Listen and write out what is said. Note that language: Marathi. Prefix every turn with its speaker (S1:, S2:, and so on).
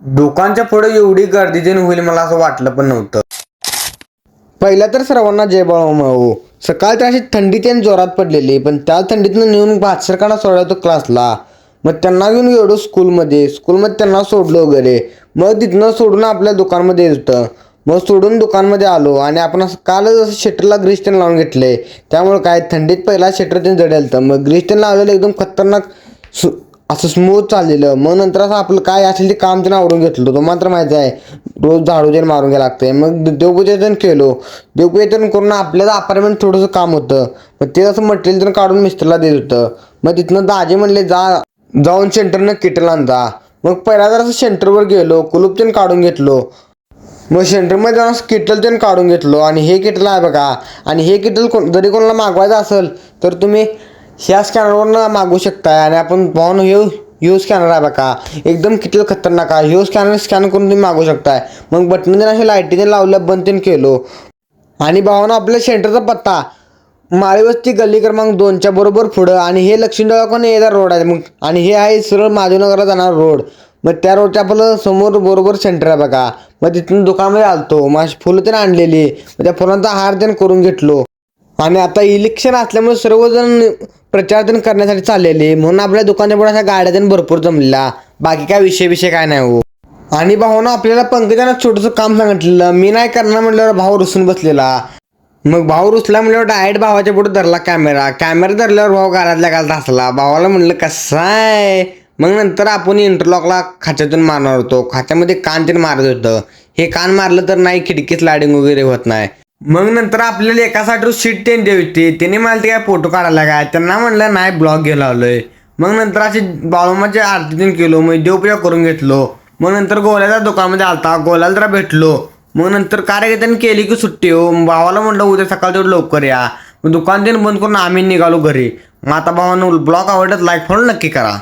S1: दुकानच्या पुढे एवढी गर्दी देऊन होईल मला असं वाटलं पण नव्हतं. पहिला तर सर्वांना जय बाळाभाऊ. सकाळची अशी थंडी त्याने जोरात पडलेली, पण त्या थंडीतनं नेऊन भातसरकांना सोडायचो क्लासला. मग त्यांना घेऊन गेलो स्कूलमध्ये त्यांना सोडलं वगैरे. मग तिथनं सोडून आपल्या दुकानमध्ये येत होतं. मग सोडून दुकानमध्ये आलो आणि आपण असं कालच असं शटरला ग्रीस टेन लावून घेतले. त्यामुळे काय थंडीत पहिला शटर त्याने जडेल तर मग ग्रीस टेन लावलेलं एकदम खतरनाक असं स्मूथ चाललेलं. मग नंतर असं आपलं काय असेल ते काम त्यानं आवडून घेतलं. तो मात्र माहिती आहे रोज झाडू त्यानं मारून घ्यायला लागतंय. मग देवपूजन केलो. देवपूजन करून आपल्याला अपार्टमेंट थोडंसं काम होतं. मग ते असं मटेरियल त्यानं काढून मिस्त्रीला देत होतं. मग तिथनं दाजी म्हणले जाऊन सेंटरनं किटल आणजा. मग पहिला जर असं सेंटरवर गेलो, कुलूप त्यानं काढून घेतलो. मग सेंटरमध्ये जाऊन किटल त्यानं काढून घेतलो आणि हे किटल आहे बघा. आणि हे किटल जरी कोणाला मागवायचं असेल तर तुम्ही ह्या स्कॅनरवरनं मागवू शकताय. आणि आपण पाहून ह्यो स्कॅनर आहे बघा, एकदम किटल खतरनाक आहे. ह्यो स्कॅन करून तुम्ही मागवू शकताय. मग बटन देऊन असे लाईटीने लावलं बंद त्यानं केलो. आणि भावानं आपल्या सेंटरचा पत्ता माळीवस्ती गल्ली क्रमांक 2च्या बरोबर पुढं. आणि हे लक्ष्मीदेवळाकडून येणारा रोड आहे. मग आणि हे आहे सरळ महादेवनगरला जाणारा रोड. मग त्या रोडच्या आपलं समोर बरोबर सेंटर आहे बघा. मग तिथून दुकानामध्ये आलतो. मग फुलं त्यानं आणलेली. मग त्या फुलांचा हार त्यानं करून घेतलो. आणि आता इलेक्शन असल्यामुळे सर्वजण प्रचार त्यानं करण्यासाठी चाललेले, म्हणून आपल्या दुकानाच्या पुढे अशा गाड्या त्यानं भरपूर जमलेला. बाकी काय विषय काय नाही हो. आणि भाऊनं आपल्याला पंकजानं छोटंसं काम सांगितलेलं. मी नाही करणार म्हटल्यावर भाऊ रुसून बसलेला. मग भाऊ रुसला म्हणल्यावर डायरेक्ट भावाच्या पुढे धरला कॅमेरा धरल्यावर भाऊ घरातल्या घालत हसला. भावाला म्हणलं कसं आहे. मग नंतर आपण इंटरलॉकला खाच्यातून मारणार होतो. खाच्यामध्ये कान त्यानं मारत होतं. हे कान मारलं तर नाही खिडकीत स्लायडिंग वगैरे होत नाही. मग नंतर आपल्याला एकासाठी सीट त्यांनी द्यायची. त्यांनी मला ते काय फोटो काढायला काय त्यांना म्हणलं नाही ब्लॉग घ्यायला आलोय. मग नंतर अशी बाळूमाची आरती त्यांनी केलो. मग देवपूजा करून घेतलो. मग नंतर गोल्याच्या दुकानामध्ये आलता, गोल्याला जरा भेटलो. मग नंतर कार्यकर्त्यांनी केली की सुट्टी हो. भावाला म्हटलं उद्या सकाळ तेवढं लवकर या. मग दुकान त्यांनी बंद करून आम्ही निघालो घरी. मग आता भावानं ब्लॉग आवडत लाईक फॉलो नक्की करा.